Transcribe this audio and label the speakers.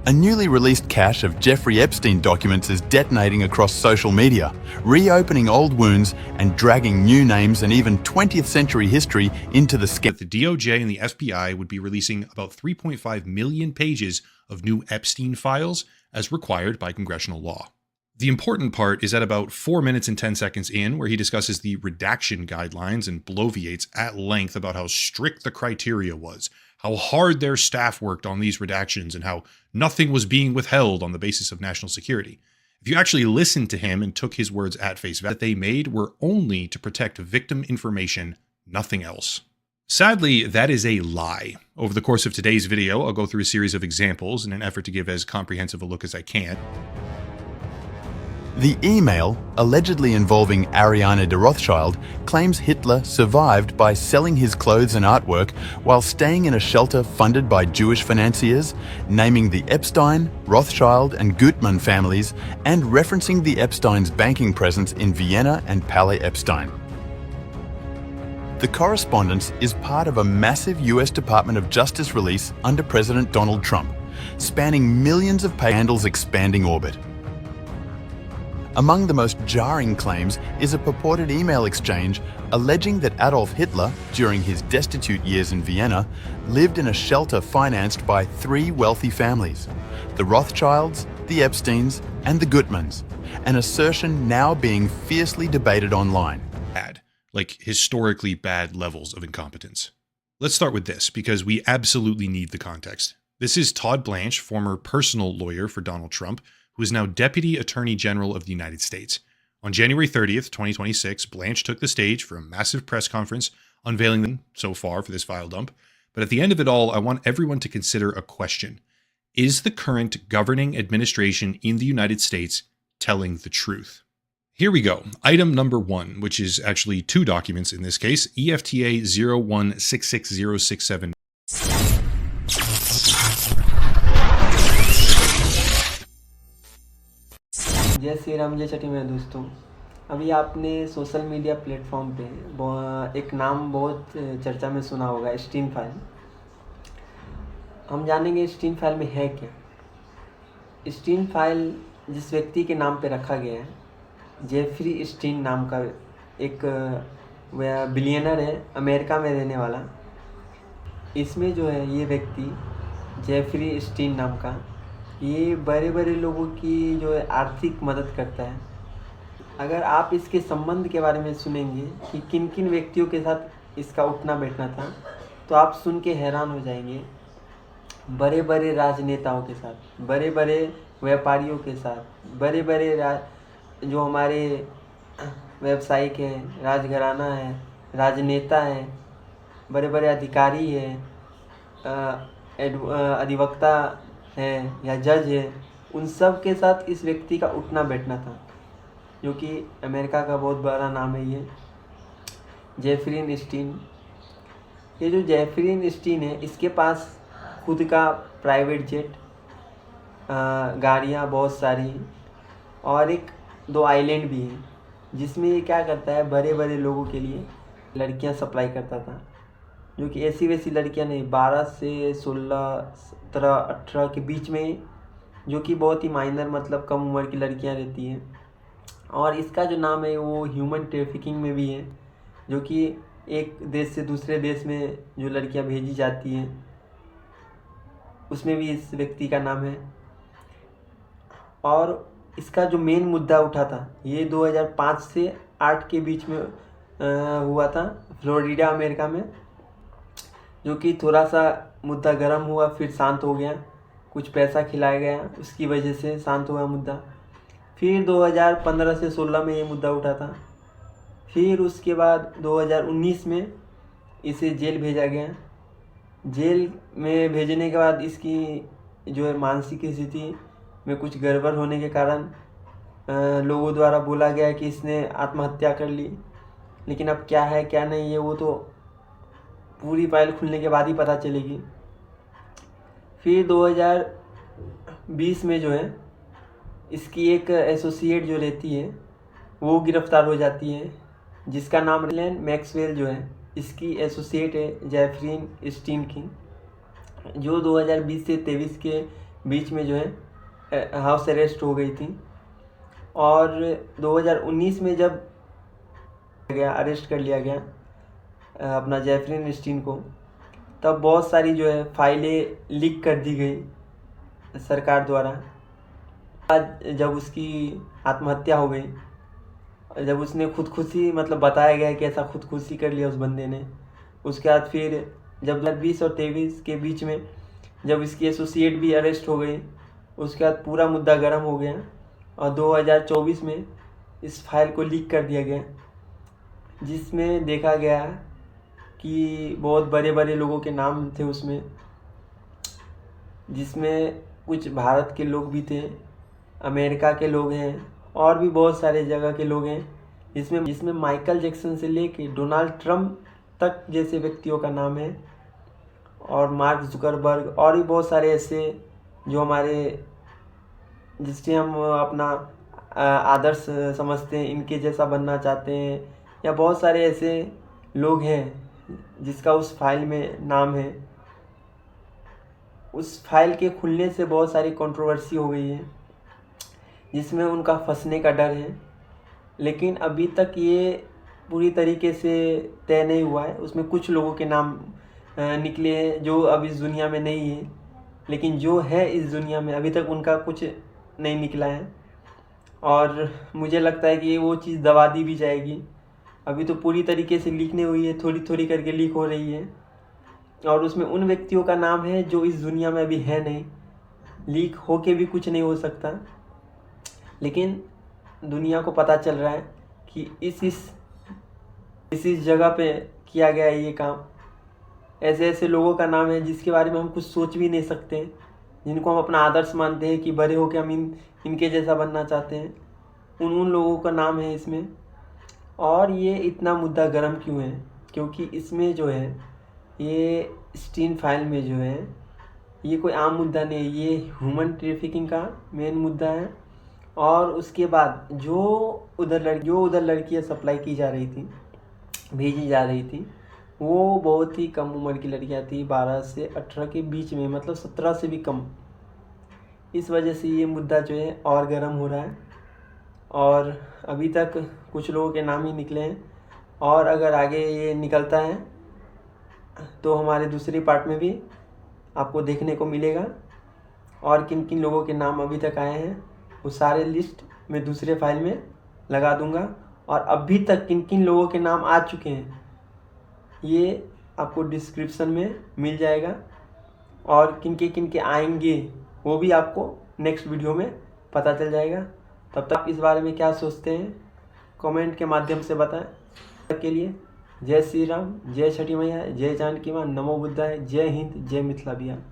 Speaker 1: A newly released cache of Jeffrey Epstein documents is detonating across social media, reopening old wounds and dragging new names and even 20th century history into the scandal.
Speaker 2: The DOJ and the FBI would be releasing about 3.5 million pages of new Epstein files as required by congressional law. The important part is at about 4 minutes and 10 seconds in, where he discusses the redaction guidelines and bloviates at length about how strict the criteria was, how hard their staff worked on these redactions, and how nothing was being withheld on the basis of national security. If you actually listened to him and took his words at face value, that they made were only to protect victim information, nothing else. Sadly, that is a lie. Over the course of today's video, I'll go through a series of examples in an effort to give as comprehensive a look as I can.
Speaker 1: The email, allegedly involving Ariane de Rothschild, claims Hitler survived by selling his clothes and artwork while staying in a shelter funded by Jewish financiers, naming the Epstein, Rothschild and Gutmann families, and referencing the Epstein's banking presence in Vienna and Palais Epstein. The correspondence is part of a massive US Department of Justice release under President Donald Trump, spanning millions of handles expanding orbit. Among the most jarring claims is a purported email exchange alleging that Adolf Hitler, during his destitute years in Vienna, lived in a shelter financed by 3 wealthy families: the Rothschilds, the Epsteins, and the Gutmanns, an assertion now being fiercely debated online.
Speaker 2: Bad, like historically bad levels of incompetence. Let's start with this, because we absolutely need the context. This is Todd Blanche, former personal lawyer for Donald Trump, who is now Deputy Attorney General of the United States. On January 30th, 2026, Blanche took the stage for a massive press conference unveiling them so far for this file dump. But at the end of it all, I want everyone to consider a question. Is the current governing administration in the United States telling the truth? Here we go. Item number 1, which is actually 2 documents in this case, EFTA 0166067.
Speaker 3: जय श्री राम, जय छठी मैया। दोस्तों, अभी आपने social media platform पे एक नाम बहुत चर्चा में सुना होगा, एप्स्टीन फाइल। हम जानेंगे एप्स्टीन फाइल में है क्या। एप्स्टीन फाइल जिस व्यक्ति के नाम पे रखा गया है, जेफरी एप्स्टीन नाम का एक बिलियनर है, अमेरिका में रहने वाला। इसमें जो है ये व्यक्ति जेफरी एप्स्टीन नाम का, ये बड़े बड़े लोगों की जो है आर्थिक मदद करता है। अगर आप इसके संबंध के बारे में सुनेंगे कि किन किन व्यक्तियों के साथ इसका उठना बैठना था, तो आप सुन के हैरान हो जाएंगे। बड़े बड़े राजनेताओं के साथ, बड़े बड़े व्यापारियों के साथ, बड़े बड़े जो हमारे व्यावसायिक हैं, राजघराना है, राजनेता हैं, बड़े बड़े अधिकारी हैं, अधिवक्ता है या जज है, उन सब के साथ इस व्यक्ति का उठना बैठना था, जो कि अमेरिका का बहुत बड़ा नाम है। ये जेफरी एप्स्टीन, ये जो जेफरी एप्स्टीन है, इसके पास खुद का प्राइवेट जेट, गाड़ियाँ बहुत सारी, और 1-2 आइलैंड भी हैं, जिसमें ये क्या करता है, बड़े बड़े लोगों के लिए लड़कियां सप्लाई करता था, जो कि ऐसी वैसी लड़कियां नहीं, 12 से 16, 17, 18 के बीच में, जो कि बहुत ही माइनर, मतलब कम उम्र की लड़कियां रहती हैं। और इसका जो नाम है वो ह्यूमन ट्रैफिकिंग में भी है, जो कि एक देश से दूसरे देश में जो लड़कियां भेजी जाती हैं, उसमें भी इस व्यक्ति का नाम है। और इसका जो मेन मुद्दा उठा था, ये 2005 से 8 के बीच में हुआ था, फ्लोरिडा अमेरिका में, जो कि थोड़ा सा मुद्दा गर्म हुआ, फिर शांत हो गया, कुछ पैसा खिलाया गया, उसकी वजह से शांत हुआ मुद्दा। फिर 2015 से 16 में ये मुद्दा उठा था। फिर उसके बाद 2019 में इसे जेल भेजा गया। जेल में भेजने के बाद इसकी जो है मानसिक स्थिति में कुछ गड़बड़ होने के कारण लोगों द्वारा बोला गया कि इसने आत्महत्या कर ली। लेकिन अब क्या है क्या नहीं, ये वो तो पूरी फाइल खुलने के बाद ही पता चलेगी। फिर 2020 में जो है इसकी एक एसोसिएट जो रहती है वो गिरफ्तार हो जाती है, जिसका नाम गहिसलेन मैक्सवेल जो है इसकी एसोसिएट है जेफरी एप्स्टीन की, जो 2020 से 23 के बीच में जो है हाउस अरेस्ट हो गई थी। और 2019 में जब अरेस्ट कर लिया गया अपना जेफरी एनिस्टीन को, तब बहुत सारी जो है फाइलें लीक कर दी गई सरकार द्वारा। जब उसकी आत्महत्या हो गई, जब उसने खुदकुशी मतलब बताया गया कि ऐसा खुदकुशी कर लिया उस बंदे ने, उसके बाद फिर जब 2020 और 2023 के बीच में जब इसकी एसोसिएट भी अरेस्ट हो गई, उसके बाद पूरा मुद्दा गर्म हो गया और 2024 में इस फाइल को लीक कर दिया गया, जिसमें देखा गया कि बहुत बड़े बड़े लोगों के नाम थे उसमें, जिसमें कुछ भारत के लोग भी थे, अमेरिका के लोग हैं और भी बहुत सारे जगह के लोग हैं, जिसमें माइकल जैक्सन से लेके डोनाल्ड ट्रम्प तक जैसे व्यक्तियों का नाम है, और मार्क जुकरबर्ग और भी बहुत सारे ऐसे जो हमारे जिससे हम अपना आदर्श समझते हैं, इनके जैसा बनना चाहते हैं, या बहुत सारे ऐसे लोग हैं जिसका उस फाइल में नाम है। उस फाइल के खुलने से बहुत सारी कंट्रोवर्सी हो गई है, जिसमें उनका फंसने का डर है, लेकिन अभी तक ये पूरी तरीके से तय नहीं हुआ है। उसमें कुछ लोगों के नाम निकले हैं जो अब इस दुनिया में नहीं है, लेकिन जो है इस दुनिया में अभी तक उनका कुछ नहीं निकला है, और मुझे लगता है कि वो चीज़ दबा दी भी जाएगी। अभी तो पूरी तरीके से लीक नहीं हुई है, थोड़ी थोड़ी करके लीक हो रही है, और उसमें उन व्यक्तियों का नाम है जो इस दुनिया में अभी है नहीं। लीक होके भी कुछ नहीं हो सकता, लेकिन दुनिया को पता चल रहा है कि इस जगह पे किया गया है ये काम। ऐसे ऐसे लोगों का नाम है जिसके बारे में हम कुछ सोच भी नहीं सकते, जिनको हम अपना आदर्श मानते हैं कि बड़े होकर हम इनके जैसा बनना चाहते हैं, उन लोगों का नाम है इसमें। और ये इतना मुद्दा गर्म क्यों है? क्योंकि इसमें जो है ये स्टीन फाइल में जो है ये कोई आम मुद्दा नहीं, ये ह्यूमन ट्रैफिकिंग का मेन मुद्दा है। और उसके बाद जो उधर लड़कियां सप्लाई की जा रही थी, भेजी जा रही थी, वो बहुत ही कम उम्र की लड़कियां थी, 12 से 18 के बीच में, मतलब 17 से भी कम। इस वजह से ये मुद्दा जो है और गर्म हो रहा है, और अभी तक कुछ लोगों के नाम ही निकले हैं, और अगर आगे ये निकलता है तो हमारे दूसरी पार्ट में भी आपको देखने को मिलेगा। और किन किन लोगों के नाम अभी तक आए हैं वो सारे लिस्ट मैं दूसरे फाइल में लगा दूंगा, और अभी तक किन किन लोगों के नाम आ चुके हैं ये आपको डिस्क्रिप्शन में मिल जाएगा, और किन के आएंगे वो भी आपको नेक्स्ट वीडियो में पता चल जाएगा। तब तक इस बारे में क्या सोचते हैं कमेंट के माध्यम से बताएं। तब के लिए जय श्री राम, जय छठी मैया, जय जानकी माँ, नमो बुद्धाय, जय हिंद, जय मिथिला बिहार।